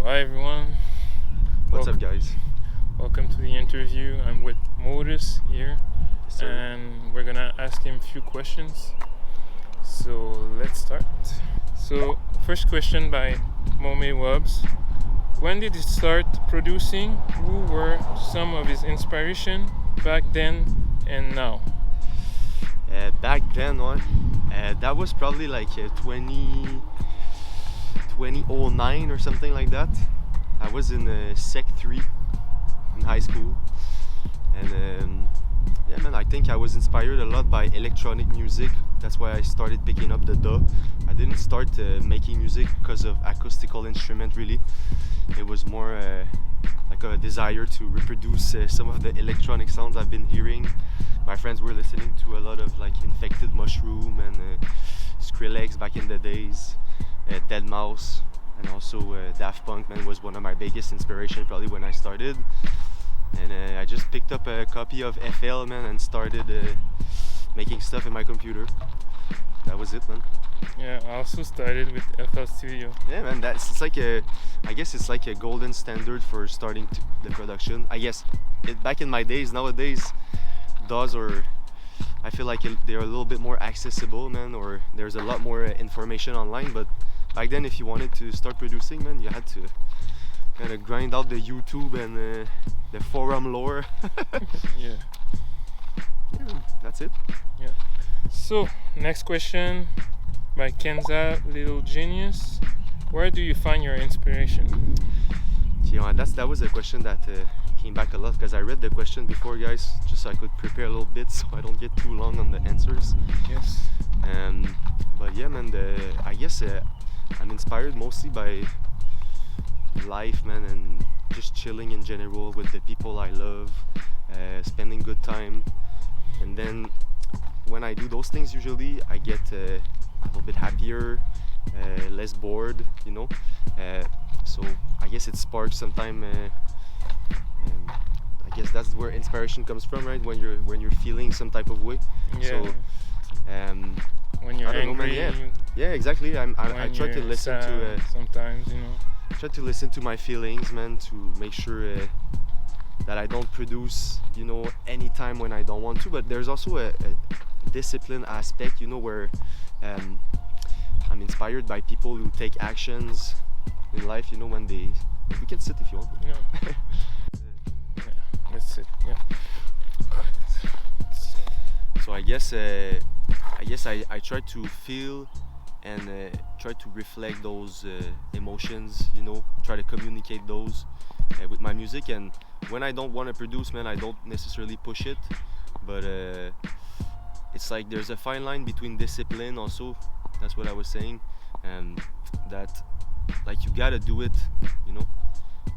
Hi everyone. What's up, guys? Welcome to the interview. I'm with Motus here, Yes, sir. and we're gonna ask him a few questions. So let's start. So first question by Momi Wubs. When did he start producing? Who were some of his inspiration back then and now? Back then, that was probably like 2009 or something like that. I was in Sec 3 in high school, and yeah, man, I think I was inspired a lot by electronic music. That's why I started picking up the DAW. I didn't start making music because of acoustical instrument, really. It was more like a desire to reproduce some of the electronic sounds I've been hearing. My friends were listening to a lot of like Infected Mushroom and Skrillex back in the days, Deadmau5, and also Daft Punk, man, was one of my biggest inspiration probably when I started. And I just picked up a copy of FL, man, and started making stuff in my computer. That was it, man. Yeah, I also started with FL Studio. Yeah, man, I guess it's like a golden standard for starting the production. I guess back in my days, nowadays, DAWs I feel like they're a little bit more accessible, man, or there's a lot more information online. But back then, if you wanted to start producing, man, you had to kind of grind out the YouTube and the forum lore. Yeah. Yeah, that's it. Yeah. So next question by Kenza Little Genius. Where do you find your inspiration? Yeah, that was a question that came back a lot because I read the question before, guys, just so I could prepare a little bit so I don't get too long on the answers. Yes. But yeah, man, I guess I'm inspired mostly by life, man, and just chilling in general with the people I love, spending good time. And then when I do those things, usually I get a little bit happier, less bored, you know. So I guess it sparks sometime. I guess that's where inspiration comes from, right? When you're feeling some type of way. Yeah. So when you're I don't know, angry, man, yeah, exactly. I try to listen sad, to sometimes, you know. try to listen to my feelings, man, to make sure that I don't produce, you know, anytime when I don't want to. But there's also a discipline aspect, you know, where I'm inspired by people who take actions in life, you know, when we can sit if you want. Yeah. Yeah, that's it. Yeah. So I guess I try to feel and try to reflect those emotions, you know, try to communicate those with my music. And when I don't want to produce, man, I don't necessarily push it, but it's like there's a fine line between discipline also, that's what I was saying, and that like you gotta do it, you know,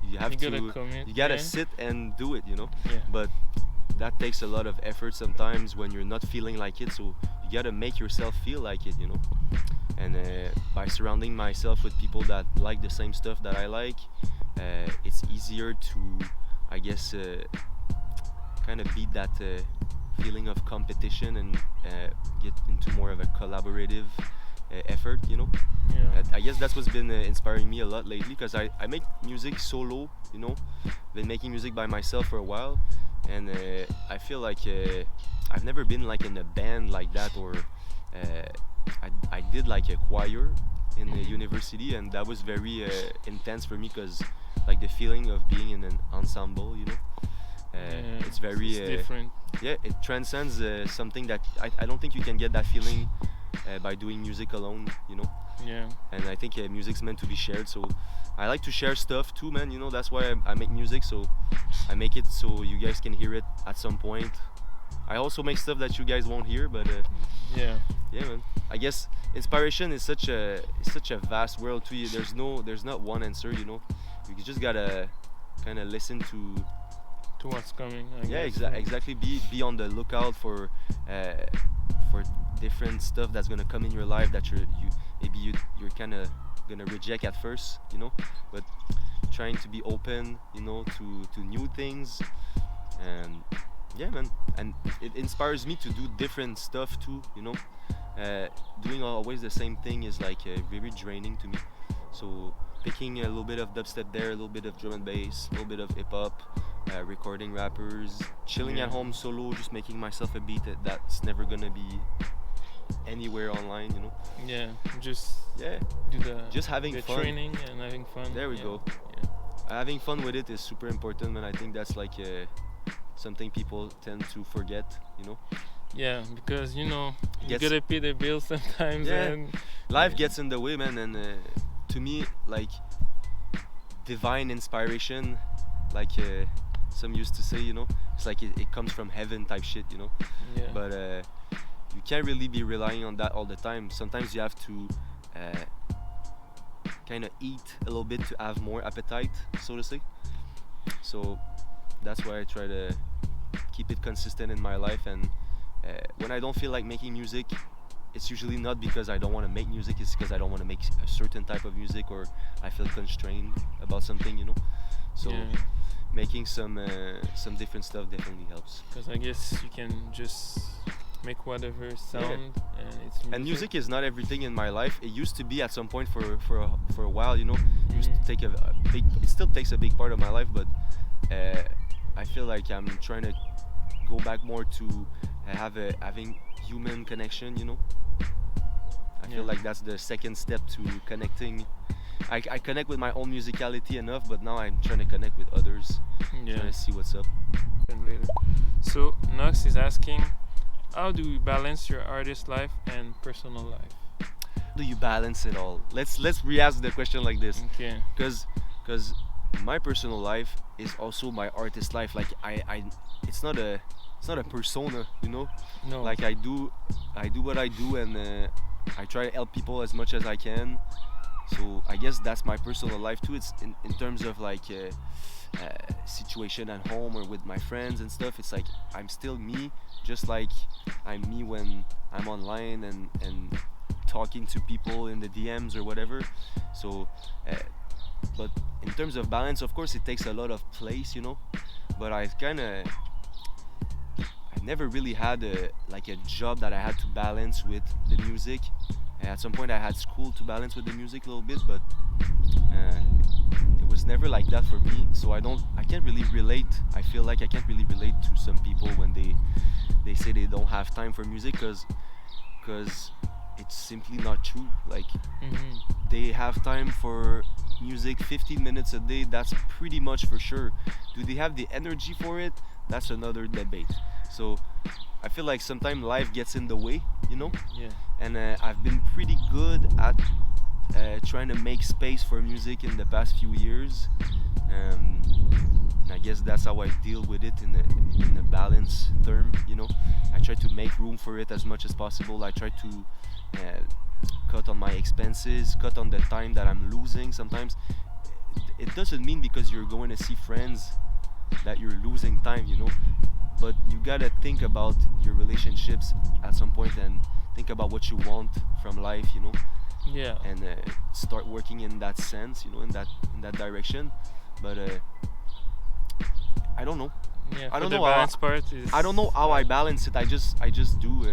you gotta sit and do it, you know. Yeah. But that takes a lot of effort sometimes when you're not feeling like it, so you gotta make yourself feel like it, you know. And by surrounding myself with people that like the same stuff that I like, it's easier to, I guess, kind of beat that feeling of competition and get into more of a collaborative effort, you know. Yeah. I guess that's what's been inspiring me a lot lately, because I make music solo, you know. Been making music by myself for a while, and I feel like I've never been like in a band like that, or I did like a choir in the university, and that was very intense for me, because like the feeling of being in an ensemble, you know, it's very different. Yeah, it transcends something that I don't think you can get that feeling by doing music alone, you know. Yeah. And I think music's meant to be shared, so I like to share stuff too, man, you know. That's why I make music, so I make it so you guys can hear it at some point. I also make stuff that you guys won't hear, but Yeah. man, I guess inspiration is such a vast world too. There's not one answer, you know. You just gotta kind of listen to what's coming. Exactly. Be on the lookout for different stuff that's gonna come in your life that you're kind of gonna reject at first, you know. But trying to be open, you know, to new things, and yeah, man. And it inspires me to do different stuff too, you know. Doing always the same thing is like very draining to me. So picking a little bit of dubstep there, a little bit of drum and bass, a little bit of hip hop, recording rappers, chilling at home solo, just making myself a beat that's never gonna be anywhere online, you know. Yeah, just do the just having the fun. training and having fun. There we go. Having fun with it is super important, and I think that's like something people tend to forget, you know. Yeah, because you gotta pay the bills sometimes. Yeah, and life gets in the way, man. And to me, like divine inspiration, like some used to say, you know, it's like it comes from heaven type shit, you know. Yeah. But you can't really be relying on that all the time. Sometimes you have to kind of eat a little bit to have more appetite, so to say. So that's why I try to keep it consistent in my life. And when I don't feel like making music, it's usually not because I don't want to make music, it's because I don't want to make a certain type of music, or I feel constrained about something, you know. So making some different stuff definitely helps. Because I guess you can just make whatever sound, and it's music. And music is not everything in my life. It used to be at some point for a while, you know. It used to take a big. It still takes a big part of my life, but I feel like I'm trying to go back more to having human connection, you know. I feel like that's the second step to connecting. I connect with my own musicality enough, but now I'm trying to connect with others, trying to see what's up. So Nox is asking, how do you balance your artist life and personal life? Do you balance it all? Let's re-ask the question like this. Okay. Because my personal life is also my artist life. Like it's not a persona, you know. No. Like I do what I do, and I try to help people as much as I can. So I guess that's my personal life too. It's in terms of like situation at home or with my friends and stuff. It's like I'm still me, just like I'm me when I'm online and talking to people in the DMs or whatever. So but in terms of balance, of course it takes a lot of place, you know. But I never really had a job that I had to balance with the music. At some point I had school to balance with the music a little bit, but it was never like that for me. So I can't really relate. I feel like I can't really relate to some people when they say they don't have time for music, because it's simply not true. Like they have time for music 15 minutes a day, that's pretty much for sure. Do they have the energy for it? That's another debate. So I feel like sometimes life gets in the way, you know. And I've been pretty good at trying to make space for music in the past few years. And I guess that's how I deal with it in a balance term, you know. I try to make room for it as much as possible. I try to cut on my expenses, cut on the time that I'm losing. Sometimes it doesn't mean because you're going to see friends that you're losing time, you know. But you gotta think about your relationships at some point and think about what you want from life, you know. And start working in that sense, you know, in that direction. But I don't know. I don't know I don't know how I balance it. I just do.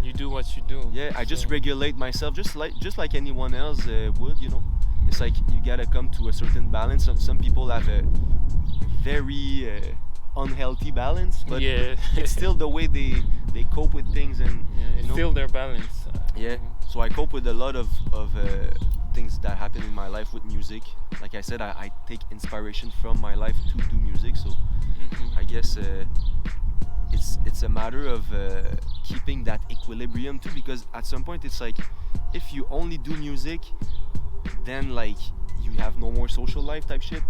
You do what you do. I just regulate myself, just like anyone else would, you know. It's like you gotta come to a certain balance. Some people have a very unhealthy balance, but it's still the way they cope with things, and it's still their balance. So I cope with a lot of things that happen in my life with music. Like I said, I take inspiration from my life to do music. So I guess it's a matter of keeping that equilibrium too, because at some point it's like if you only do music, then like you have no more social life type shit.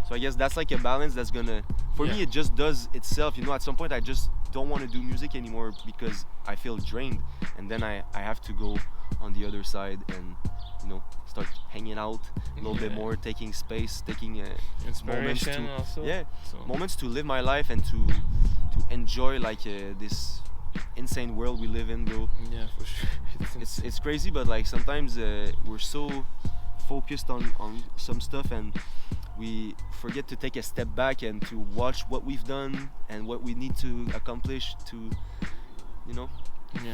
So I guess that's like a balance that's gonna, for me it just does itself, you know. At some point I just don't want to do music anymore because I feel drained, and then I have to go on the other side and, you know, start hanging out a little bit more, taking space, taking moments to moments to live my life and to enjoy like this insane world we live in, bro. For sure. It's crazy, but like sometimes we're so focused on some stuff and we forget to take a step back and to watch what we've done and what we need to accomplish to, you know,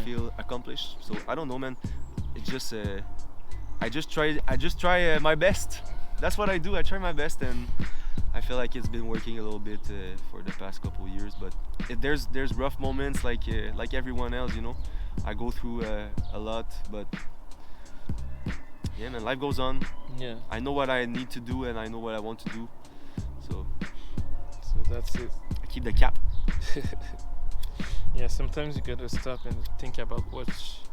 feel accomplished. So I don't know, man. It's just I just try my best. that's what I do. I try my best, and I feel like it's been working a little bit for the past couple of years. But there's rough moments like everyone else, you know. I go through a lot, but yeah, man, life goes on. Yeah. I know what I need to do, and I know what I want to do. So that's it. I keep the cap. Yeah, sometimes you gotta stop and think about what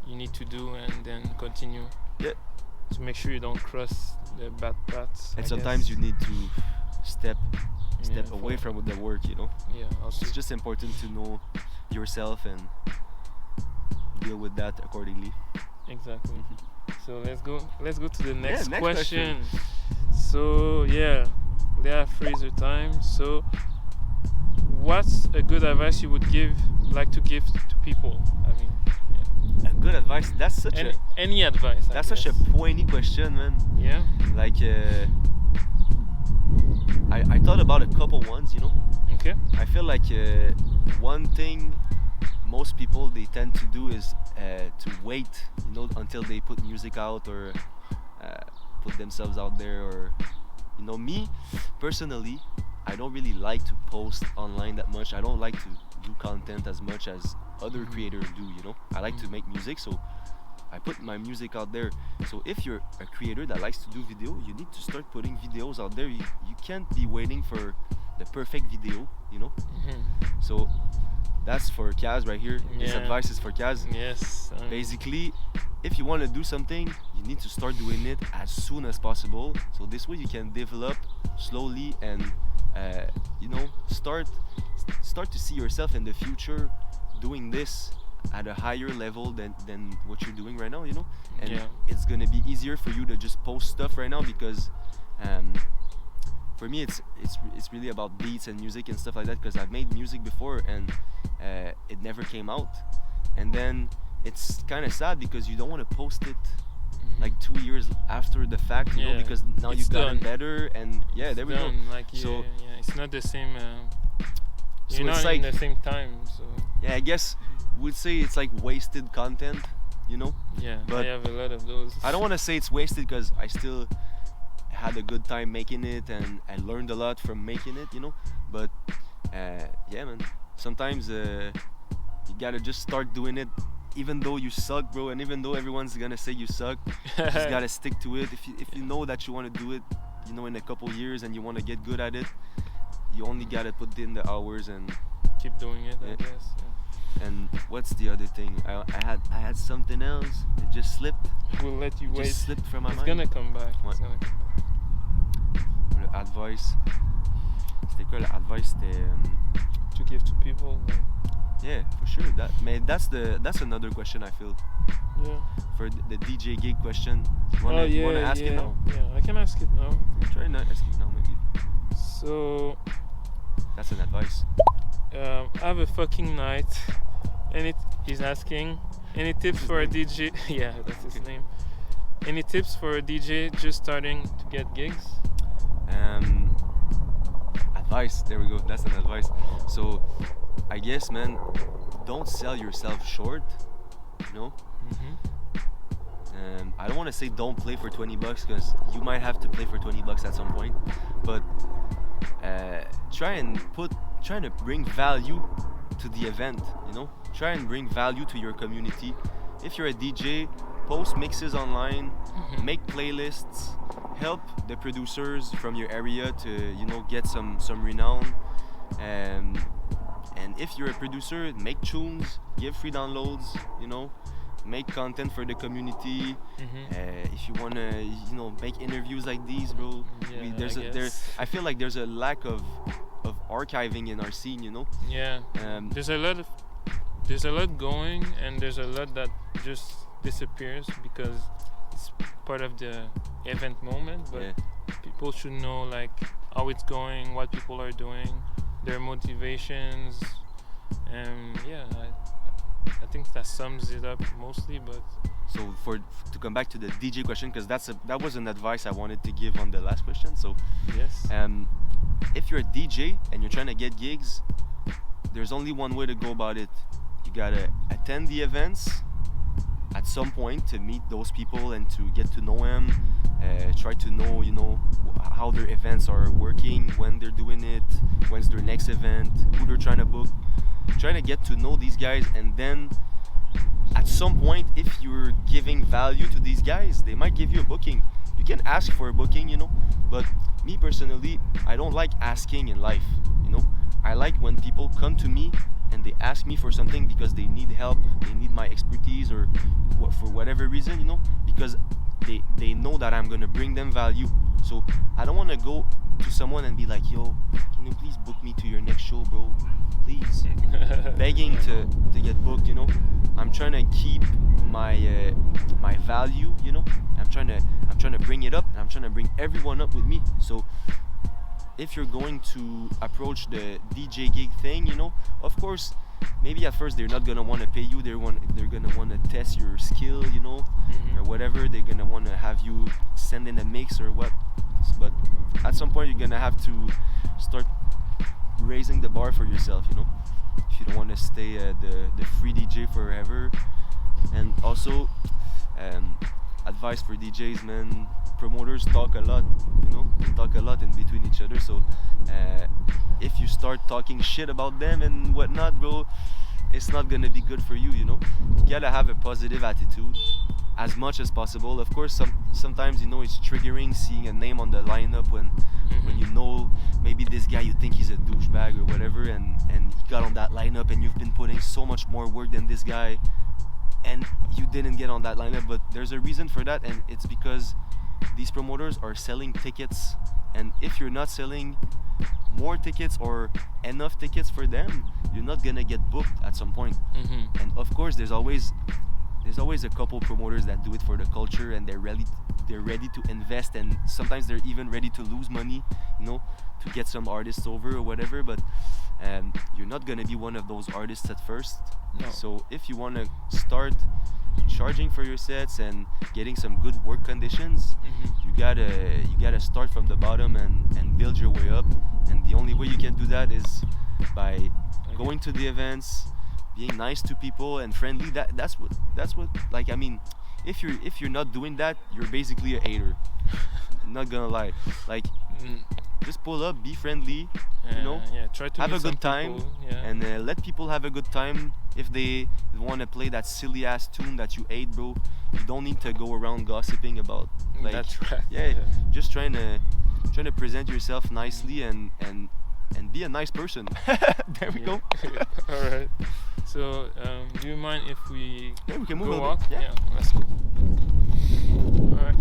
you need to do and then continue. Yeah. To make sure you don't cross the bad paths. And I sometimes guess. you need to step Yeah, away from the work, you know. Yeah, also. It's just important to know yourself and deal with that accordingly. Exactly. So let's go to the next, next question. So yeah, Leah Fraser time. So what's a good advice you would like to give to people? I mean, A good advice. That's such any advice. That's such a pointy question, man. Yeah. Like I thought about a couple ones, you know. Okay. I feel like one thing most people they tend to do is to wait, you know, until they put music out or put themselves out there, or you know, me personally, I don't really like to post online that much. I don't like to do content as much as other creators do, you know. I like to make music, so I put my music out there. So if you're a creator that likes to do video, you need to start putting videos out there. You can't be waiting for the perfect video, you know. So that's for Kaz right here. This advice is for Kaz. Yes. Basically, if you want to do something, you need to start doing it as soon as possible. So this way you can develop slowly and you know, start to see yourself in the future doing this at a higher level than what you're doing right now, you know. And it's gonna be easier for you to just post stuff right now because for me it's really about beats and music and stuff like that, because I've made music before and it never came out, and then it's kind of sad because you don't want to post it like 2 years after the fact, you know, because now you've gotten better and there we go. Like, so it's not the same. So you're it's not like in the same time. So I guess we'd say it's like wasted content, you know. Yeah, but I have a lot of those. I don't want to say it's wasted because I still had a good time making it and I learned a lot from making it, you know. But yeah, man, sometimes you gotta just start doing it even though you suck, bro, and even though everyone's gonna say you suck. You just gotta stick to it. If you know that you want to do it, you know, in a couple years and you want to get good at it, you only gotta put in the hours and keep doing it, I guess. And what's the other thing? I had something else. It just slipped. We'll let you wait. Just slipped from my mind. It's gonna come back. Ouais. It's gonna come back. Le advice. C'était quoi le advice? C'était to give to people. Yeah, for sure. That's another question I feel. Yeah. For the DJ gig question. You wanna ask it now? Yeah, I can ask it now. Try not ask it now, maybe. So. That's an advice. Have a fucking night. He's asking, any tips for a DJ? Yeah, that's his name. Any tips for a DJ just starting to get gigs? Advice. There we go. That's an advice. So, I guess, man, don't sell yourself short. You know. I don't want to say don't play for $20 because you might have to play for $20 at some point, but try to bring value to the event, you know. Try and bring value to your community. If you're a DJ, post mixes online, make playlists, help the producers from your area to, you know, get some renown. And if you're a producer, make tunes, give free downloads, you know, make content for the community. If you wanna, you know, make interviews like these, bro. I feel like there's a lack of archiving in our scene, you know. Yeah. There's a lot going, and there's a lot that just disappears because it's part of the event moment. But people should know like how it's going, what people are doing, their motivations, and I think that sums it up mostly. But so to come back to the DJ question, because that was an advice I wanted to give on the last question. So yes. If you're a DJ and you're trying to get gigs, there's only one way to go about it. You gotta attend the events at some point to meet those people and to get to know them, try to know, how their events are working, when they're doing it, when's their next event, who they're trying to book. Trying to get to know these guys, and then at some point, if you're giving value to these guys, they might give you a booking. You can ask for a booking, but me personally, I don't like asking in life, I like when people come to me and they ask me for something because they need help, they need my expertise, or for whatever reason, because they know that I'm gonna bring them value. So I don't want to go to someone and be like, yo, can you please book me to your next show, bro? Please. Begging to get booked, I'm trying to keep my my value, I'm trying to bring it up, and I'm trying to bring everyone up with me. So if you're going to approach the DJ gig thing, of course, maybe at first they're not gonna want to pay you. They're gonna want to test your skill, or whatever. They're gonna want to have you send in a mix or what. But at some point, you're gonna have to start raising the bar for yourself, if you don't want to stay the free DJ forever. And also, advice for DJs, man. Promoters talk a lot, they talk a lot in between each other. So if you start talking shit about them and whatnot, bro, it's not gonna be good for you. You gotta have a positive attitude as much as possible. Of course, sometimes it's triggering seeing a name on the lineup when maybe this guy, you think he's a douchebag or whatever, and he got on that lineup, and you've been putting so much more work than this guy, and you didn't get on that lineup. But there's a reason for that, and it's because these promoters are selling tickets, and if you're not selling more tickets or enough tickets for them, you're not gonna get booked at some point. And of course, there's always a couple promoters that do it for the culture, and they're ready to invest, and sometimes they're even ready to lose money, to get some artists over or whatever. But you're not gonna be one of those artists at first. No. So if you want to start charging for your sets and getting some good work conditions, you gotta start from the bottom and build your way up. And the only way you can do that is by going to the events, being nice to people and friendly. That's what like, I mean, if you're not doing that, you're basically a hater. I'm not gonna lie. Like, just pull up, be friendly, try to have meet a good some time, people, and let people have a good time. If they want to play that silly ass tune that you hate, bro, you don't need to go around gossiping about. Like, that's right. Just trying to present yourself nicely and be a nice person. There we go. All right. So, do you mind if we can move go a walk? bit. Yeah, let's go. All right.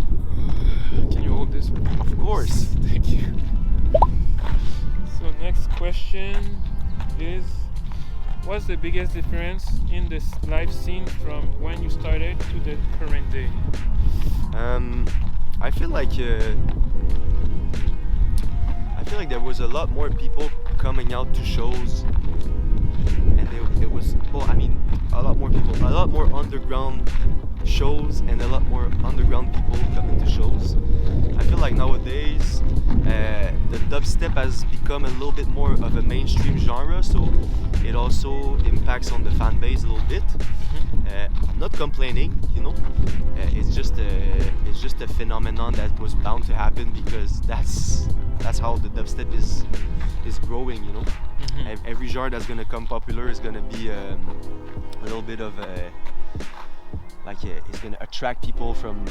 Can you hold this? Of course. Thank you. So, next question is, what's the biggest difference in this live scene from when you started to the current day? I feel like there was a lot more people coming out to shows, and it was, a lot more people, a lot more underground shows, and a lot more underground people coming to shows. I feel like nowadays the dubstep has become a little bit more of a mainstream genre, so it also impacts on the fan base a little bit. I'm not complaining, it's just a phenomenon that was bound to happen, because that's how the dubstep is growing, Every genre that's gonna come popular is gonna be a little bit of a, it's gonna attract people from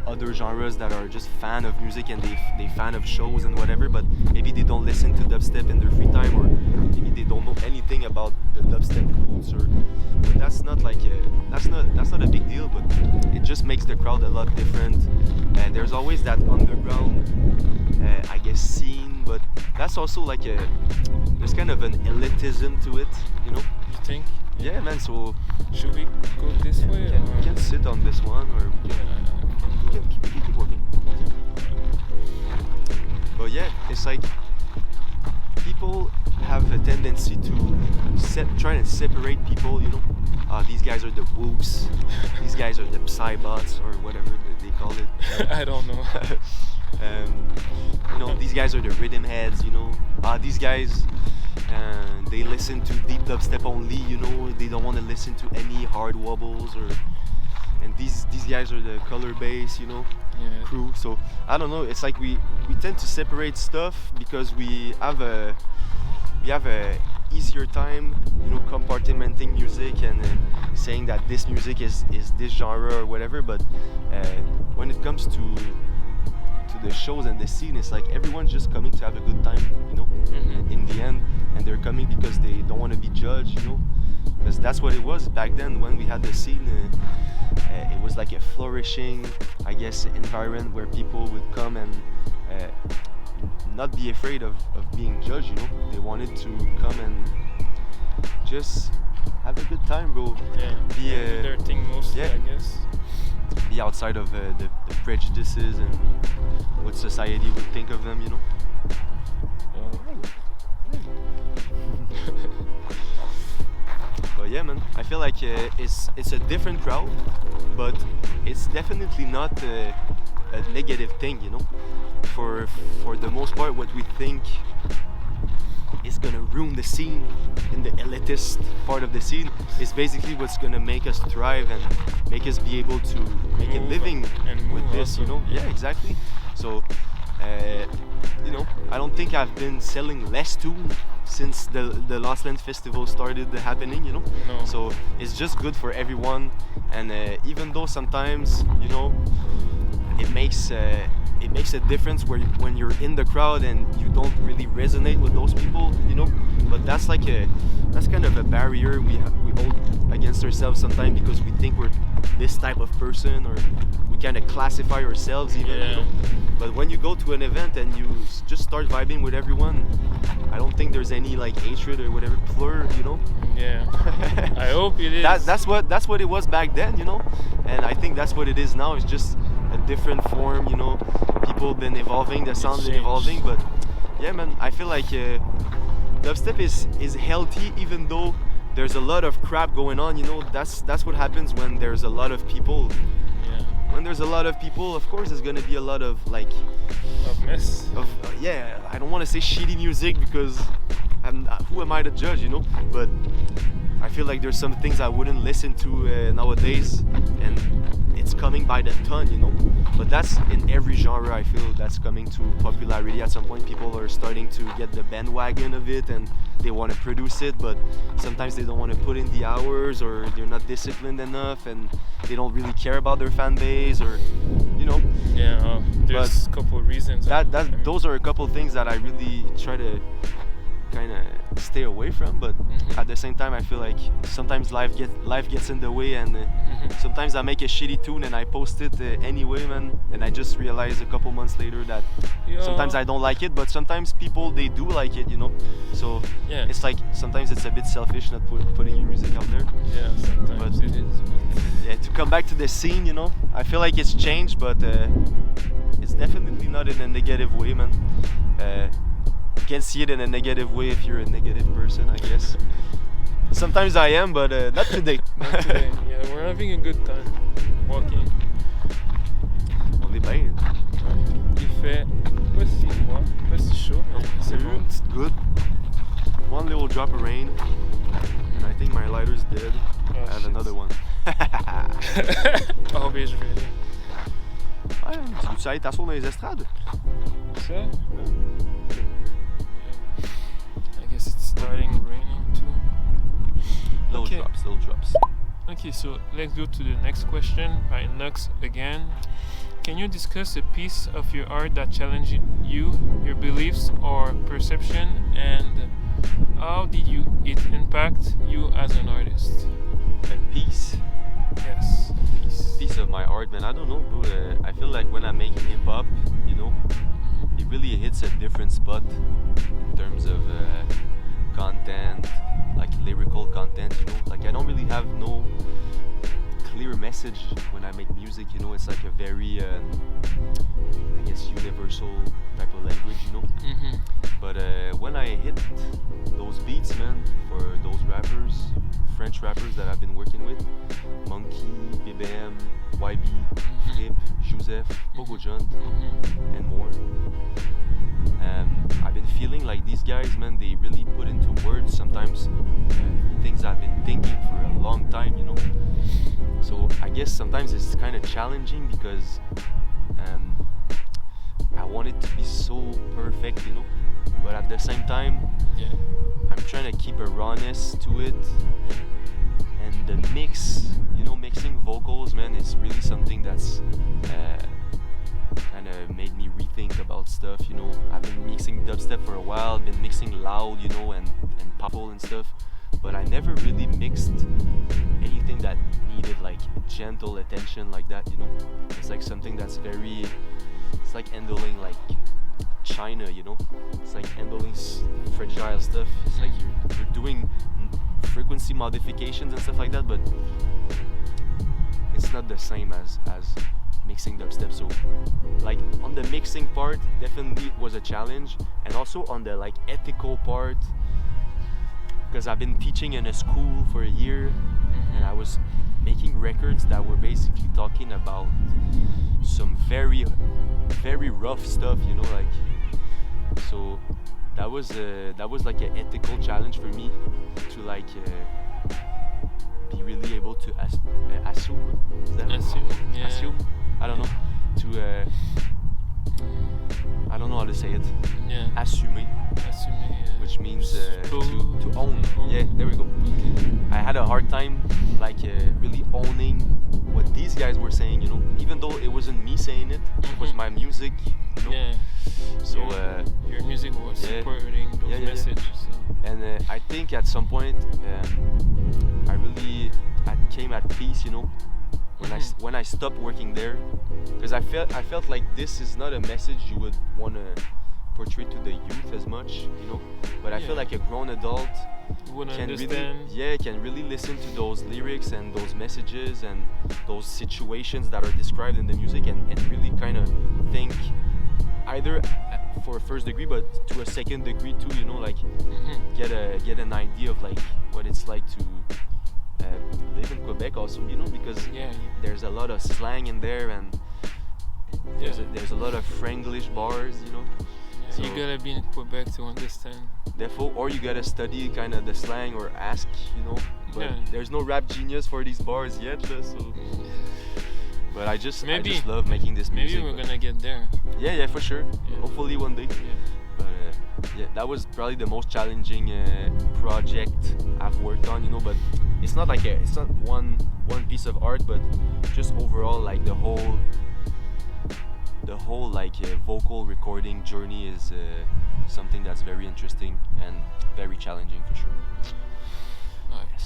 other genres that are just fan of music, and they fan of shows and whatever, but maybe they don't listen to dubstep in their free time, or maybe they don't know anything about the dubstep roots, but that's not that's not a big deal, but it just makes the crowd a lot different. There's always that underground I guess scene, but that's also there's kind of an elitism to it, You think? Yeah, man. So should we go this way? We can sit on this one, or we can keep walking. But yeah, it's like people have a tendency to try to separate people. These guys are the whoops, these guys are the psybots, or whatever they call it. I don't know. These guys are the rhythm heads. These guys. They listen to deep dubstep only, they don't want to listen to any hard wobbles, and these guys are the color bass, you know, Yeah. crew. So I don't know. It's like we tend to separate stuff because we have a easier time, you know, compartmenting music and saying that this music is this genre or whatever. But when it comes to the shows and the scene, it's like everyone's just coming to have a good time, you know, in the end, and they're coming because they don't want to be judged, you know, because that's what it was back then when we had the scene. It was like a flourishing, I guess, environment where people would come and not be afraid of being judged, you know. They wanted to come and just have a good time, bro. Yeah. Be Do their thing mostly, yeah. I guess. Be outside of the prejudices and what society would think of them, you know. But yeah, man, I feel like it's a different crowd, but it's definitely not a negative thing, you know. For the most part, what we think is gonna ruin the scene in the elitist part of the scene is basically what's gonna make us thrive and make us be able to make a living with this, you know. Yeah, exactly. So you know, I don't think I've been selling less tunes since the Lost Lands Festival started happening, you know. No. So it's just good for everyone, and even though sometimes, you know, it makes a difference when you're in the crowd and you don't really resonate with those people, you know. But that's kind of a barrier we hold against ourselves sometimes because we think we're this type of person, or we kind of classify ourselves even, you know. But when you go to an event and you just start vibing with everyone, I don't think there's any like hatred or whatever plur, you know. Yeah. I hope it is. That's what it was back then, you know, and I think that's what it is now. It's just a different form, you know. People been evolving, the sound's been evolving, but yeah, man, I feel like dubstep is healthy, even though there's a lot of crap going on, you know. That's what happens when there's a lot of people. Yeah. When there's a lot of people, of course, there's gonna be a lot of like Of mess. Yeah. I don't want to say shitty music because who am I to judge, you know? But I feel like there's some things I wouldn't listen to nowadays, and it's coming by the ton, you know. But that's in every genre. I feel that's coming to popularity at some point. People are starting to get the bandwagon of it, and they want to produce it, but sometimes they don't want to put in the hours, or they're not disciplined enough, and they don't really care about their fan base, or you know. Yeah, there's a couple of reasons. Those are a couple of things that I really try to kind of stay away from, but at the same time I feel like sometimes life gets in the way, and sometimes I make a shitty tune and I post it anyway, man, and I just realize a couple months later that sometimes I don't like it, but sometimes people, they do like it, you know. So yeah, it's like sometimes it's a bit selfish not putting your music out there. Yeah, sometimes it is. Yeah, to come back to the scene, you know, I feel like it's changed, but it's definitely not in a negative way, man. You can see it in a negative way if you're a negative person, I guess. Sometimes I am, but not today. Not today. Yeah, we're having a good time walking. On est bien. Il fait pas si froid, pas si chaud, mais c'est bon. It's good. One little drop of rain, and I think my lighter's dead. I have another one. Always ready. Ouais, tu veux-tu aller t'asseoir dans les estrades? Ça? I guess it's starting raining too. Little drops. Okay, so let's go to the next question by Nux again. Can you discuss a piece of your art that challenged you, your beliefs or perception, and how did it impact you as an artist? A piece? Yes, a piece. Piece of my art, man. I don't know, bro. I feel like when I make hip hop, you know, it really hits a different spot in terms of content, like lyrical content, you know. Like I don't really have no clear message when I make music, you know. It's like a very, I guess, universal type of language, you know. But when I hit those beats, man, for those rappers, French rappers that I've been working with, Monkey, BBM, YB, Flip, Joseph, Pogo John, and more. I've been feeling like these guys, man, they really put into words sometimes things I've been thinking for a long time, you know. So I guess sometimes it's kind of challenging because I want it to be so perfect, you know. But at the same time, I'm trying to keep a rawness to it. And the mix, you know, mixing vocals, man, is really something that's kind of made me rethink about stuff, you know. I've been mixing dubstep for a while, been mixing loud, you know, and powerful and stuff, but I never really mixed anything that needed like gentle attention like that, you know. It's like something that's very, it's like handling like China, you know. It's like handling fragile stuff. It's like you're doing frequency modifications and stuff like that, but it's not the same as mixing dubstep. So like on the mixing part definitely was a challenge, and also on the like ethical part, because I've been teaching in a school for a year and I was making records that were basically talking about some very rough stuff, you know, like, so that was like an ethical challenge for me to like be really able to assume. Is that assume? I don't know. To I don't know how to say it. Yeah. Assumer, which means to own. Yeah, there we go. Okay. I had a hard time like really owning what these guys were saying, you know. Even though it wasn't me saying it, it was my music, you know. Yeah. So your music was supporting those messages. So. And I think at some point I really came at peace, you know, when I stopped working there, because I felt like this is not a message you would want to portray to the youth as much, you know. But I feel like a grown adult can really listen to those lyrics and those messages and those situations that are described in the music and really kind of think either for a first degree but to a second degree too, you know, like get an idea of like what it's like to live in Quebec also, you know, because there's a lot of slang in there and there's a lot of Franglish bars, you know. So you gotta be in Quebec to understand. Therefore, or you gotta study kind of the slang or ask, you know. But there's no rap genius for these bars yet, so. But I just love making this music. Maybe we're gonna get there. Yeah, for sure. Yeah. Hopefully one day. Yeah. But that was probably the most challenging project I've worked on, you know. But it's not like it's not one piece of art, but just overall like the whole like vocal recording journey is something that's very interesting and very challenging for sure.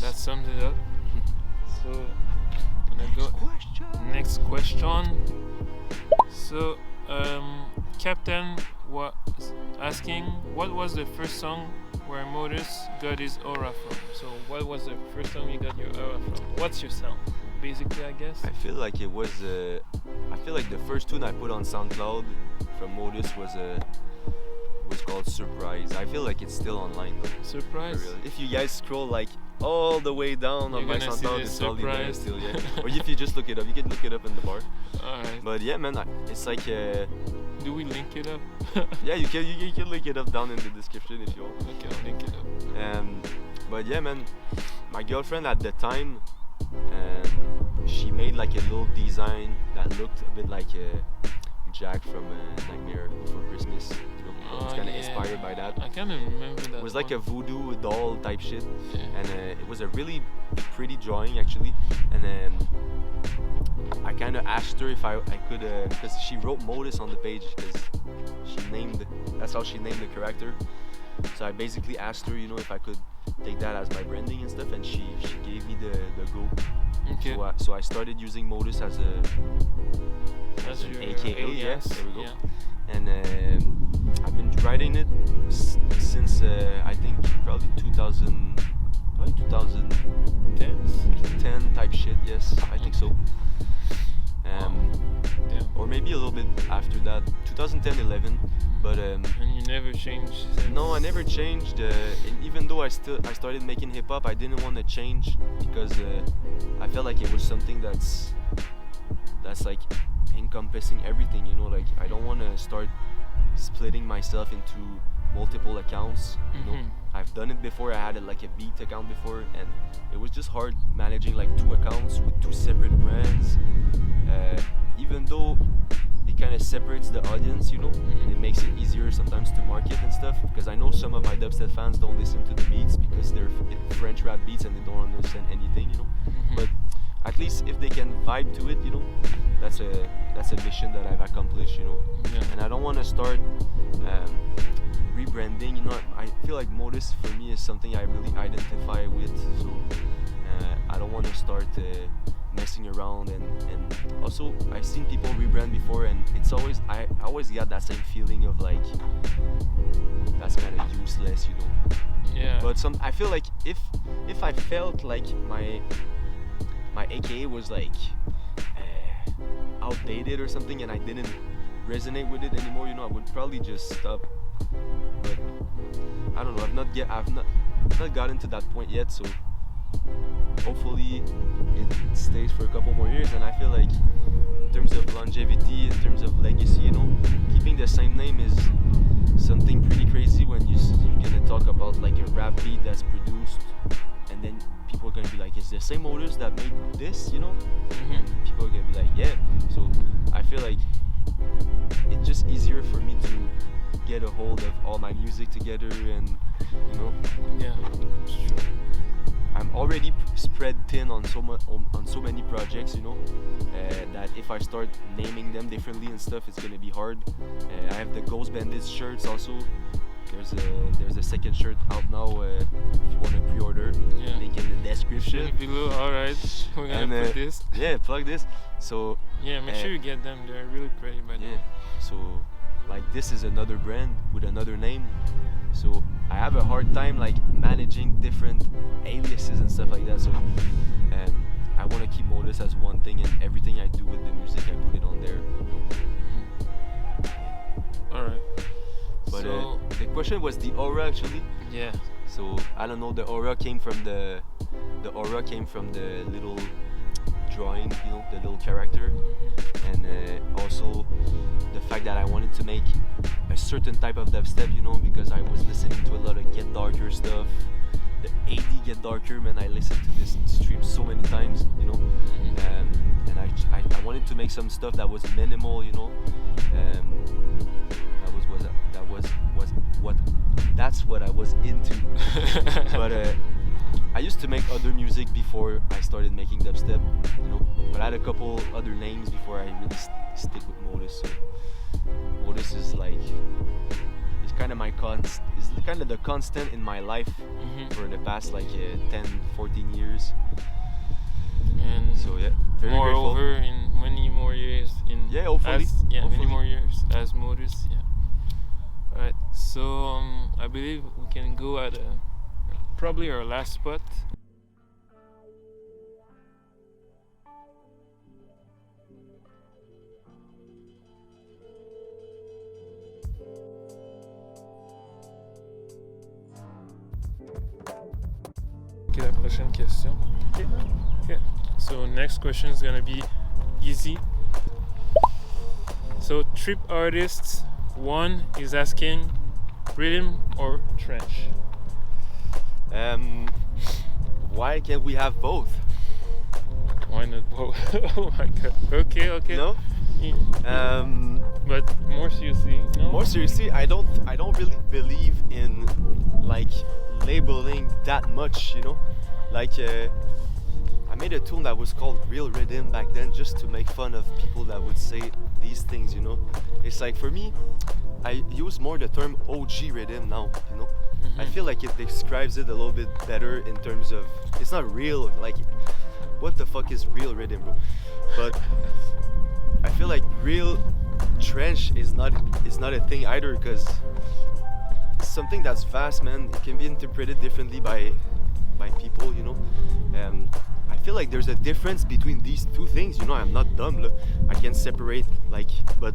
That sums it up. So I'm gonna go next question. So Captain was asking, what was the first song where Motus got his aura from? So what was the first song you got your aura from? What's your sound? Basically, I guess. I feel like it was. I feel like the first tune I put on SoundCloud from Motus was called Surprise. I feel like it's still online though. Surprise. If you guys scroll like all the way down on my SoundCloud, it's probably there still. Yeah. Or if you just look it up, you can look it up in the bar. Alright. But yeah, man, it's like. Do we link it up? Yeah, you can link it up down in the description if you want. Okay, I'll link it up. But yeah, man, my girlfriend at the time. She made like a little design that looked a bit like Jack from Nightmare Before Christmas. You know, it's kind of inspired by that. I kind of remember that. It was like a voodoo doll type shit, and it was a really pretty drawing actually. And I kind of asked her if I could, because she wrote Motus on the page, because that's how she named the character. So I basically asked her, you know, if I could take that as my branding and stuff, and she gave me the go. Okay. So I started using Motus as an AKA. Alias. There we go. Yeah. And I've been writing it since I think probably 2010 type shit. Yes, I think so. Or maybe a little bit after that, 2010-11. But and you never changed since? No, I never changed. And even though I started making hip hop, I didn't want to change because I felt like it was something that's like encompassing everything. You know, like I don't want to start splitting myself into multiple accounts. You know, I've done it before. I had like a beat account before, and it was just hard managing like 2 accounts with 2 separate brands. Even though it kind of separates the audience, you know, and it makes it easier sometimes to market and stuff. Because I know some of my dubstep fans don't listen to the beats because they're French rap beats and they don't understand anything, you know. But at least if they can vibe to it, you know, that's a mission that I've accomplished, you know. And I don't want to start rebranding, you know. I feel like Motus for me is something I really identify with, so I don't want to start messing around, and also I've seen people rebrand before, and it's always I always got that same feeling of like that's kind of useless, you know. Yeah. But I feel like if I felt like my AKA was like outdated or something, and I didn't resonate with it anymore, you know, I would probably just stop. But I don't know. I've not gotten to that point yet, so hopefully it stays for a couple more years. And I feel like in terms of longevity, in terms of legacy, you know, keeping the same name is something pretty crazy when you're gonna talk about like a rap beat that's produced, and then people are gonna be like, "Is the same Motus that made this?" You know, and people are gonna be like, "Yeah." So I feel like it's just easier for me to get a hold of all my music together, and you know, yeah, it's true. I'm already spread thin on so many projects, you know, that if I start naming them differently and stuff, it's gonna be hard. I have the Ghost Bandits shirts also. There's a second shirt out now. If you want to pre-order, link in the description below. All right, we're gonna put this. Yeah, plug this. So yeah, make sure you get them. They're really pretty, by the way. So like this is another brand with another name. So I have a hard time like managing different aliases and stuff like that. So I want to keep Motus as one thing, and everything I do with the music, I put it on there. All right. But the question was the aura actually. Yeah. So I don't know. The aura came from the little drawing, you know, the little character, and also the fact that I wanted to make a certain type of dubstep, you know, because I was listening to a lot of Get Darker stuff. The 80 Get Darker, man, I listened to this stream so many times, you know, and I wanted to make some stuff that was minimal, you know. That's what I was into. But I used to make other music before I started making dubstep, you know. But I had a couple other names before I really stick with Motus. So Motus is like, it's kind of the constant in my life for the past like 10, 14 years. And so yeah, very moreover, grateful. in many more years, hopefully, many more years as Motus. Yeah. Alright, so I believe we can go at probably our last spot. Ok, la prochaine question. Okay. So next question is gonna be easy. So trip artists. One is asking, Riddim or Trench? Why can't we have both? Why not both? Oh my god. Okay. No? Yeah. But more seriously, no? More seriously, I don't really believe in like labeling that much, you know? Like I made a tune that was called Real Riddim back then, just to make fun of people that would say these things, you know. It's like, for me, I use more the term OG Riddim now, you know. I feel like it describes it a little bit better in terms of, it's not real, like, what the fuck is real Riddim, bro? But I feel like real Trench is not a thing either, because it's something that's vast, man. It can be interpreted differently by people, you know. I feel like there's a difference between these two things, you know. I'm not dumb, look. I can separate, like, but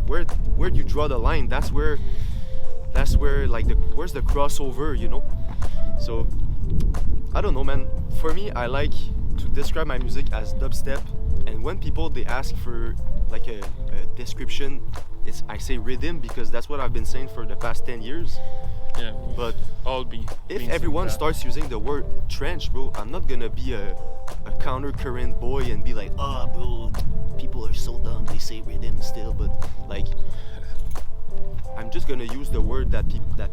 where you draw the line, that's where like where's the crossover, you know. So I don't know, man. For me, I like to describe my music as dubstep, and when people they ask for like a description, I say Riddim because that's what I've been saying for the past 10 years. Yeah. But all be. if everyone starts using the word trench, bro, I'm not gonna be a counter current boy and be like, oh, bro, people are so dumb. They say Riddim still, but like, I'm just gonna use the word that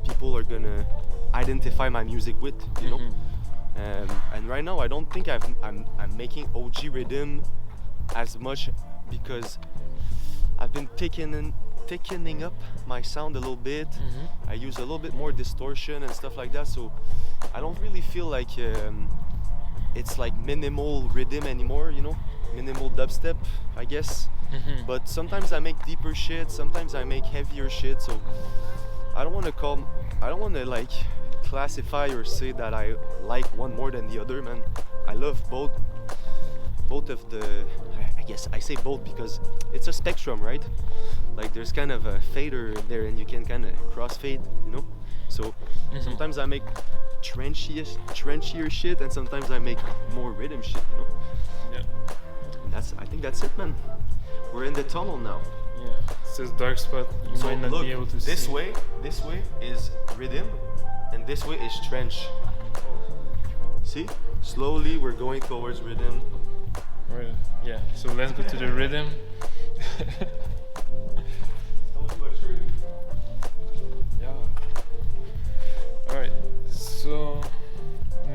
people are gonna identify my music with, you know. And right now, I don't think I'm making OG Riddim as much because I've been thickening up my sound a little bit. I use a little bit more distortion and stuff like that, so I don't really feel like it's like minimal Riddim anymore, you know, minimal dubstep, I guess. But sometimes I make deeper shit, sometimes I make heavier shit, so I don't want to like classify or say that I like one more than the other, man. I love both of the, I guess I say both because it's a spectrum, right? Like there's kind of a fader there and you can kind of crossfade, you know. So sometimes I make trenchier shit and sometimes I make more rhythm shit, you know. Yeah. I think that's it, man. We're in the tunnel now. Yeah. It says dark spot. You might not be able to see. This way is rhythm and this way is trench. See? Slowly we're going towards rhythm. Right. Yeah. So let's go to the rhythm. Yeah. All right. So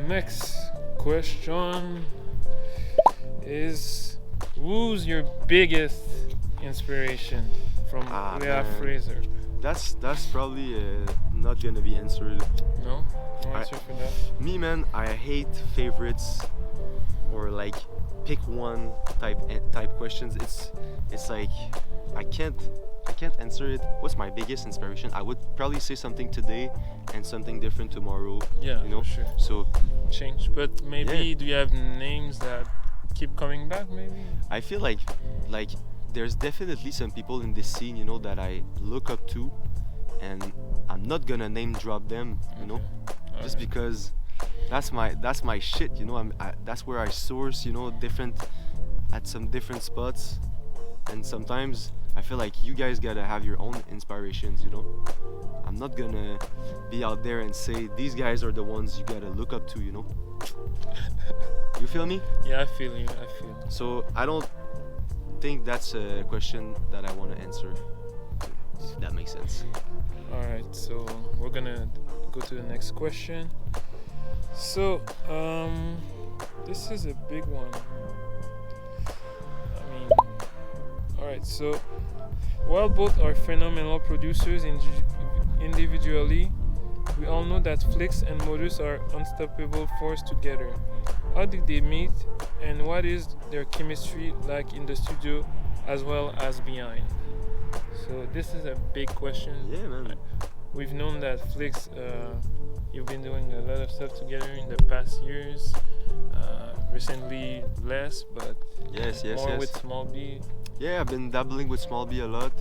next question is, who's your biggest inspiration from Leah Fraser? That's probably not gonna be answered. No answer for that. Me, man, I hate favorites or like pick one type questions. It's like I can't answer it. What's my biggest inspiration? I would probably say something today and something different tomorrow. Yeah, you know. Sure. So change, but maybe do you have names that keep coming back? Maybe. I feel like there's definitely some people in this scene, you know, that I look up to, and I'm not gonna name drop them, you know, just because that's my shit, you know. That's where I source, you know, at some different spots, and sometimes I feel like you guys gotta have your own inspirations, you know. I'm not gonna be out there and say these guys are the ones you gotta look up to, you know. You feel me? Yeah, I feel you. So I don't think that's a question that I want to answer, if that makes sense. Alright, so we're gonna go to the next question. So this is a big one. I mean, alright, so while both are phenomenal producers individually, we all know that Flix and Motus are unstoppable force together. How did they meet, and what is their chemistry like in the studio as well as behind? So this is a big question. Yeah, man. We've known that Flix, you've been doing a lot of stuff together in the past years. Recently less, but more with Small B. Yeah, I've been dabbling with Small B a lot,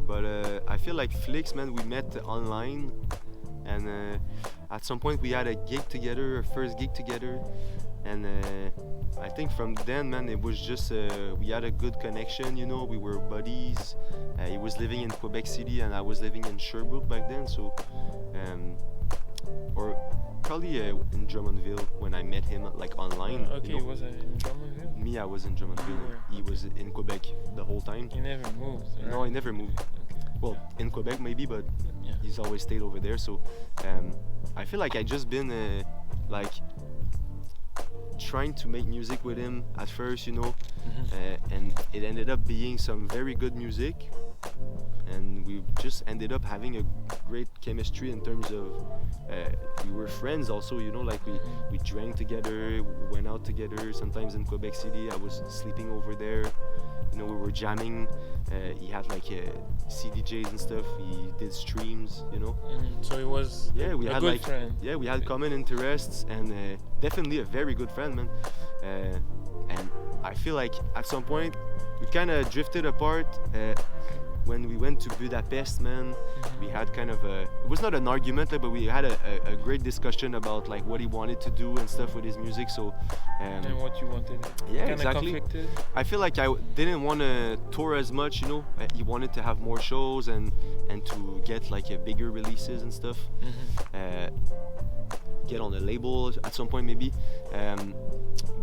but I feel like Flix, man, we met online, and at some point we had a gig together, our first gig together, and I think from then, man, it was just we had a good connection, you know. We were buddies. He was living in Quebec City and I was living in Sherbrooke back then, so or probably in Drummondville when I met him, like online. Okay, you know? Was it in Drummondville? Me, I was in Drummondville. He was in Quebec the whole time. He never moved. Right? No, he never moved. Okay. Well, in Quebec maybe, but he's always stayed over there. So I feel like I just been like trying to make music with him at first, you know, and it ended up being some very good music, and we just ended up having a great chemistry in terms of we were friends also, you know, like we drank together, we went out together sometimes in Quebec City. I was sleeping over there, you know, we were jamming. He had like CDJs and stuff. He did streams, you know. So it was we a had good like friend. Yeah, we had common interests, and definitely a very good friend, man. And I feel like at some point we kind of drifted apart. when we went to Budapest, man, we had kind of a, it was not an argument, but we had a great discussion about like what he wanted to do and stuff with his music. So And what you wanted. yeah, Kinda exactly. conflicted. I feel like I didn't want to tour as much, you know. He wanted to have more shows and to get like bigger releases and stuff. Get on a label at some point maybe.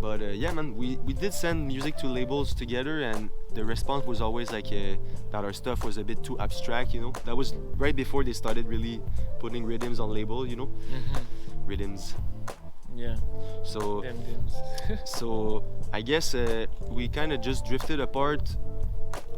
But yeah, man, we did send music to labels together, and the response was always like that our stuff was a bit too abstract, you know. That was right before they started really putting Riddims on label, you know. Riddims. Yeah. So Them dims. so I guess we kind of just drifted apart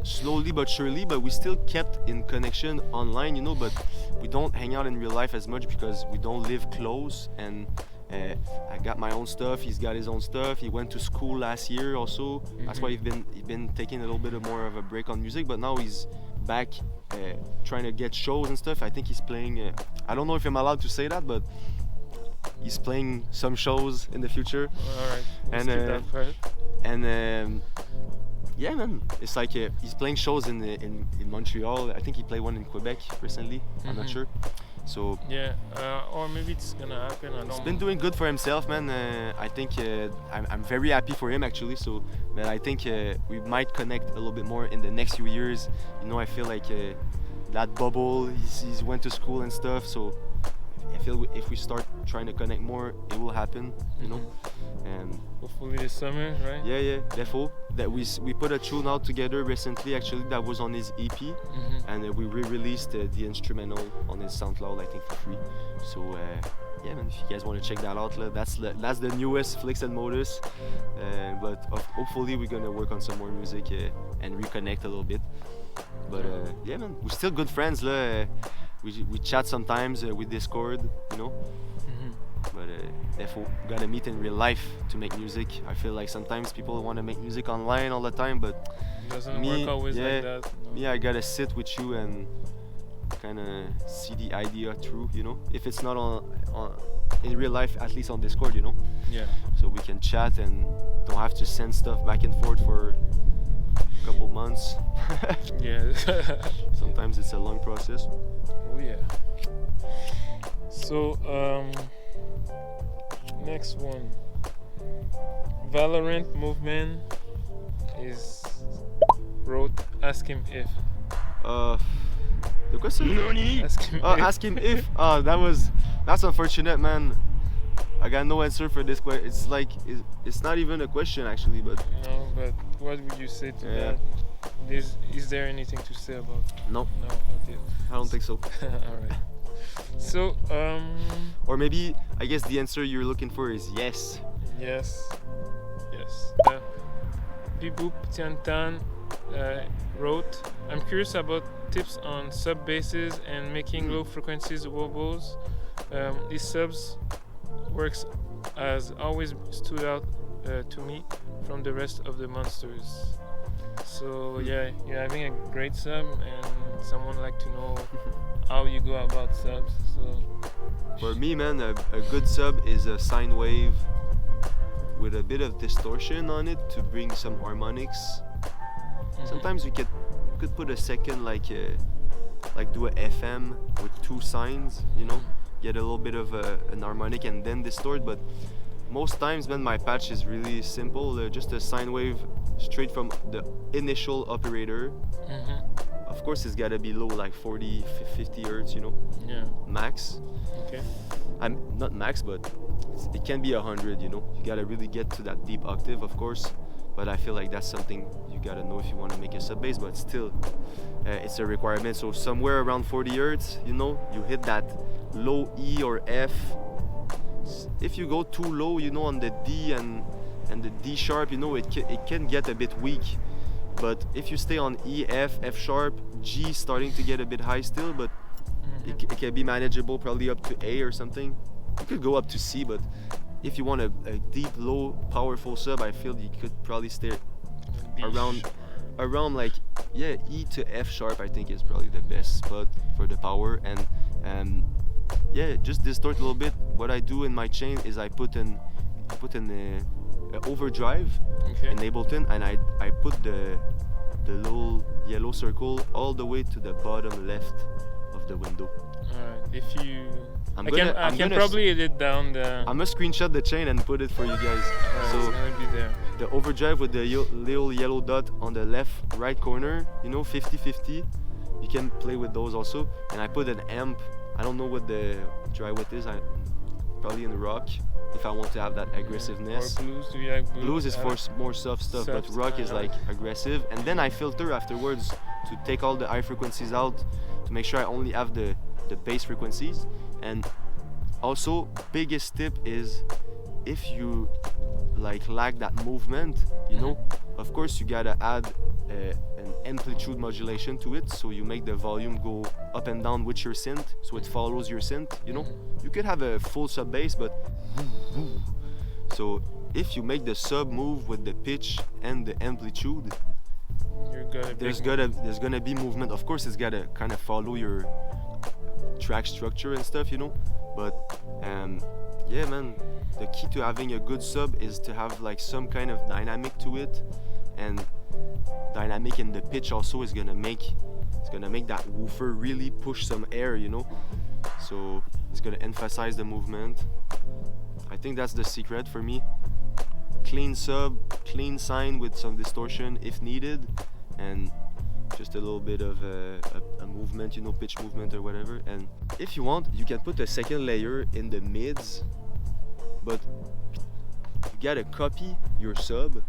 slowly but surely, but we still kept in connection online, you know, but we don't hang out in real life as much because we don't live close. And I got my own stuff, he's got his own stuff. He went to school last year also. That's why he's been taking a little bit more of a break on music, but now he's back trying to get shows and stuff. I think he's playing I don't know if I'm allowed to say that, but he's playing some shows in the future. Alright, we'll And, skip that part. And yeah, man, it's like he's playing shows in Montreal. I think he played one in Quebec recently. I'm not sure. So Yeah, or maybe it's gonna happen. I don't he's know. been doing good for himself, man. I think I'm very happy for him actually. So, but I think we might connect a little bit more in the next few years. You know, I feel like that bubble. He's went to school and stuff. So I feel if we start trying to connect more, it will happen. You know. And Hopefully this summer, right? yeah, therefore that we put a tune out together recently actually that was on his EP, and we re-released the instrumental on his SoundCloud, I think, for free. So yeah, man, if you guys want to check that out, that's the newest Flix and Motus. But hopefully we're gonna work on some more music and reconnect a little bit. But yeah, man, we're still good friends. We chat sometimes with Discord, you know. But therefore, we gotta meet in real life to make music. I feel like sometimes people want to make music online all the time, but It doesn't me, work always yeah, like that. No. yeah, I gotta sit with you and kind of see the idea through, you know. If it's not on in real life, at least on Discord, you know. Yeah. So we can chat and don't have to send stuff back and forth for a couple months. Yeah. Sometimes it's a long process. Oh yeah. So next one. Valorant Movement is wrote ask him if. The question? Ask him if. Ask him if. That's unfortunate, man. I got no answer for this question. It's like it's not even a question actually, but No, but what would you say to Yeah. that? Is there anything to say about? no, No. Okay. I don't think so. All right. So Or maybe I guess the answer you're looking for is yes. yes. Biboop Tiantan wrote, I'm curious about tips on sub basses and making low frequencies wobbles. These subs works has always stood out to me from the rest of the monsters. So yeah, you're having a great sub, and someone like to know how you go about subs. So For me, man, a good sub is a sine wave with a bit of distortion on it to bring some harmonics. Sometimes we could put a second like do a FM with two sines, you know, get a little bit of an harmonic and then distort. But most times, man, my patch is really simple, just a sine wave straight from the initial operator. Of course, it's gotta be low, like 40, 50 hertz, you know, yeah. max. Okay. I'm not max, but it can be 100, you know. You gotta really get to that deep octave, of course. But I feel like that's something you gotta know if you want to make a sub bass. But still, it's a requirement. So somewhere around 40 hertz, you know, you hit that low E or F. If you go too low, you know, on the D and the D sharp, you know, it can get a bit weak. But if you stay on E, F, F sharp, G starting to get a bit high still, but it can be manageable, probably up to A or something. You could go up to C, but if you want a deep, low, powerful sub, I feel you could probably stay around like, yeah, E to F sharp, I think is probably the best spot for the power. And yeah, just distort a little bit. What I do in my chain is I put in overdrive Okay. in Ableton, and I put the little yellow circle all the way to the bottom left of the window. Alright, if you... I'm I can probably edit down the... I'm gonna screenshot the chain and put it for you guys. So it's gonna be there. The overdrive with the little yellow dot on the left right corner, 50-50, you can play with those also. And I put an amp, I don't know what the dry width is, probably in rock, if I want to have that aggressiveness. Or blues, do you like blues? Blues is for more soft stuff, but rock is like aggressive. And then I filter afterwards to take all the high frequencies out to make sure I only have the bass frequencies. And also, biggest tip is if you like lack that movement, of course you gotta add an amplitude modulation to it, so you make the volume go up and down with your synth, so it follows your synth. You could have a full sub bass, but so if you make the sub move with the pitch and the amplitude, there's gonna be movement. Of course, it's gotta kind of follow your track structure and stuff, but yeah, man, the key to having a good sub is to have like some kind of dynamic to it, and dynamic in the pitch also is gonna make that woofer really push some air, so it's gonna emphasize the movement. I think that's the secret for me. Clean sub, clean sign with some distortion if needed, and just a little bit of a movement, pitch movement or whatever. And if you want, you can put a second layer in the mids, but you gotta copy your sub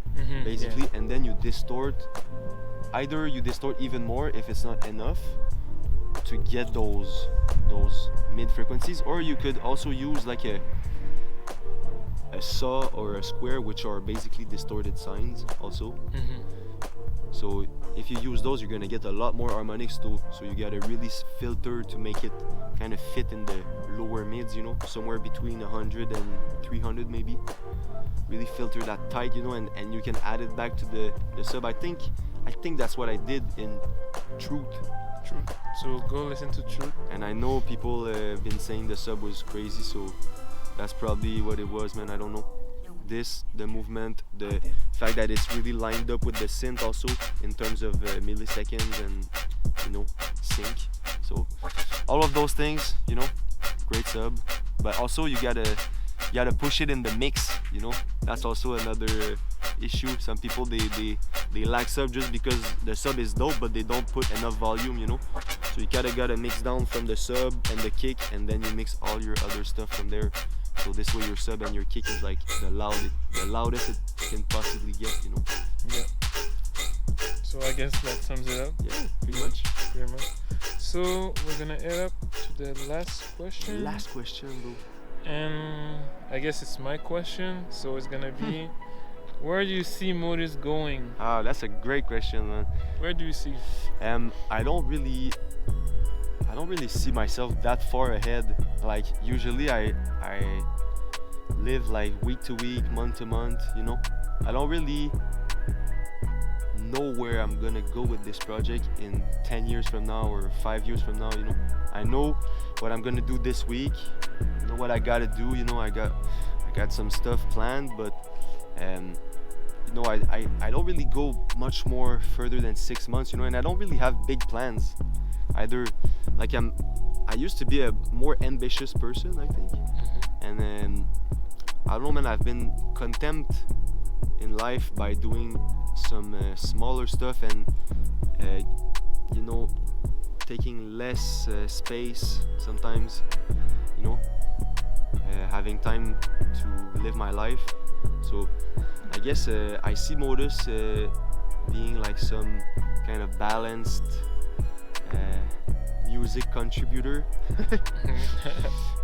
basically, and then you distort. Either you distort even more if it's not enough to get those mid frequencies, or you could also use like a saw or a square, which are basically distorted signs also. So if you use those, you're gonna get a lot more harmonics too. So you gotta really filter to make it kind of fit in the lower mids, somewhere between 100 and 300 maybe. Really filter that tight, and you can add it back to the sub. I think that's what I did in Truth. So go listen to Truth. And I know people have been saying the sub was crazy, so that's probably what it was, man. I don't know. The movement, the fact that it's really lined up with the synth also in terms of milliseconds and sync. So all of those things, great sub. But also you gotta push it in the mix. That's also another issue. Some people they lack sub just because the sub is dope, but they don't put enough volume. So you gotta mix down from the sub and the kick, and then you mix all your other stuff from there. So this way your sub and your kick is like the loudest it can possibly get, Yeah. So I guess that sums it up. Yeah, pretty much. So we're gonna head up to the last question. Last question, bro. And I guess it's my question. So it's gonna be, where do you see Motus going? Ah, that's a great question, man. Where do you see? I don't really see myself that far ahead. Like usually I live like week to week, month to month, I don't really know where I'm gonna go with this project in 10 years from now or 5 years from now. I know what I'm gonna do this week, what I gotta do. I got some stuff planned, but I don't really go much more further than 6 months, and I don't really have big plans either. Like I used to be a more ambitious person, I think, and then I don't know, man, I've been content in life by doing some smaller stuff and taking less space sometimes, having time to live my life. So I guess I see Motus being like some kind of balanced music contributor.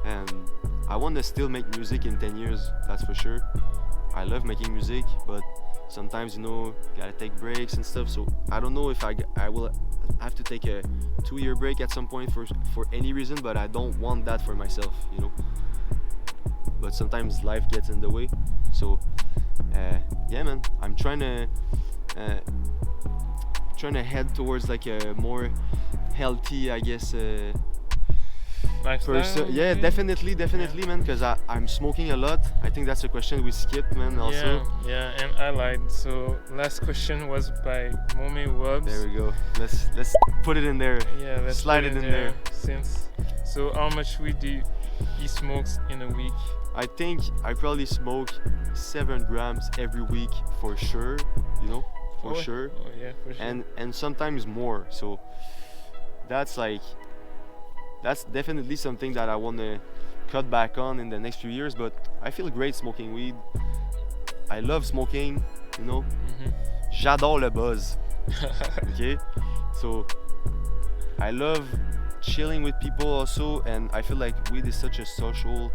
And I want to still make music in 10 years, that's for sure. I love making music, but sometimes gotta take breaks and stuff. So I don't know if I will have to take a 2-year break at some point for any reason, but I don't want that for myself, But sometimes life gets in the way. So yeah, man, I'm trying to head towards like a more healthy, I guess, lifestyle? Yeah, maybe? definitely, man. Because I'm smoking a lot. I think that's a question we skipped, man. Also. Yeah, and I lied. So last question was by Momi Wubs. There we go. Let's put it in there. Yeah, let's slide put it in there. So how much weed do he smokes in a week? I think I probably smoke 7 grams every week for sure. You know, for sure. Oh yeah, for sure. And sometimes more. So that's definitely something that I want to cut back on in the next few years. But I feel great smoking weed. I love smoking. You know, j'adore le buzz. Okay, so I love chilling with people also, and I feel like weed is such a social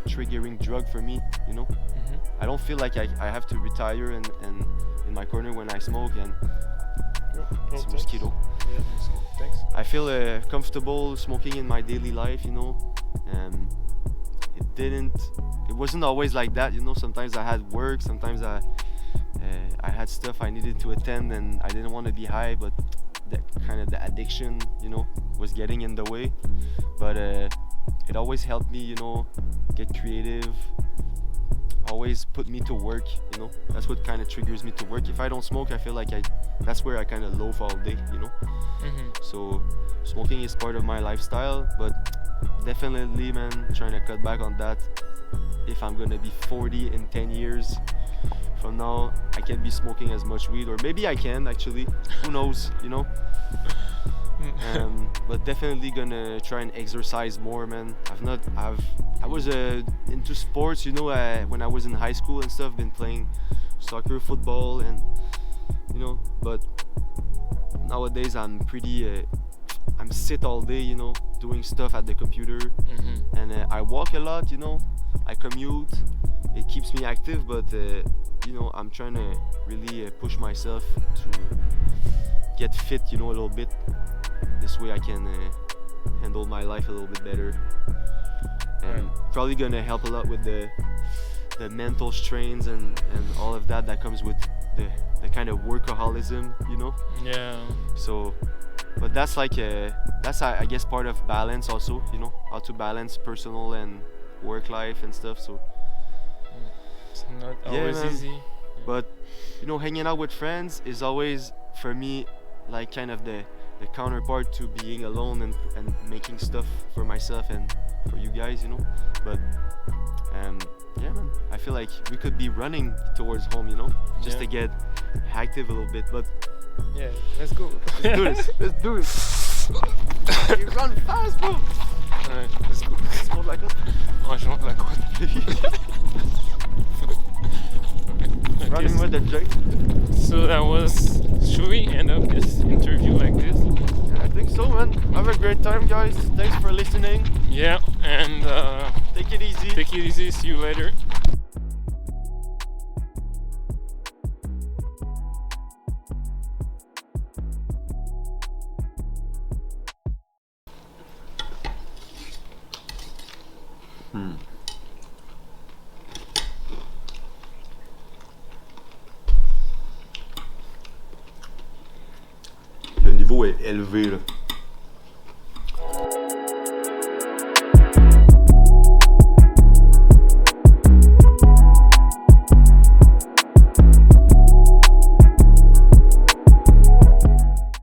triggering drug for me, you know. I don't feel like I have to retire and in my corner when I smoke and it's a mosquito. Yeah, mosquito. Thanks. I feel comfortable smoking in my daily life, you know. It wasn't always like that, you know. Sometimes I had work, sometimes I had stuff I needed to attend and I didn't want to be high, but the addiction, you know, was getting in the way. But it always helped me, you know, get creative, always put me to work, you know. That's what kind of triggers me to work. If I don't smoke, I feel like that's where I kind of loaf all day, you know. So smoking is part of my lifestyle, but definitely, man, trying to cut back on that. If I'm gonna be 40 in 10 years from now, I can't be smoking as much weed, or maybe I can actually, who knows, you know. But definitely gonna try and exercise more, man. I was into sports, you know, when I was in high school and stuff, been playing soccer, football, and you know, but nowadays I'm pretty I'm sit all day, you know, doing stuff at the computer, and I walk a lot, you know, I commute, it keeps me active, but you know, I'm trying to really push myself to get fit, you know, a little bit. This way I can handle my life a little bit better, and probably gonna help a lot with the mental strains and all of that comes with the kind of workaholism, you know. Yeah. So, but that's like that's I guess part of balance also, you know, how to balance personal and work life and stuff. So it's not always easy. But you know, hanging out with friends is always for me like kind of the counterpart to being alone and making stuff for myself and for you guys, you know. But yeah, man, I feel like we could be running towards home, you know, just to get active a little bit. But yeah, let's go. Let's do this. Let's do it. You run fast, bro. Alright, let's go. Je monte la côte. Ouais, je monte la côte. Running with the joke. So that was. Should we end up this interview like this? Yeah, I think so, man. Have a great time, guys. Thanks for listening. Yeah, and take it easy. Take it easy. See you later. Le niveau est élevé là.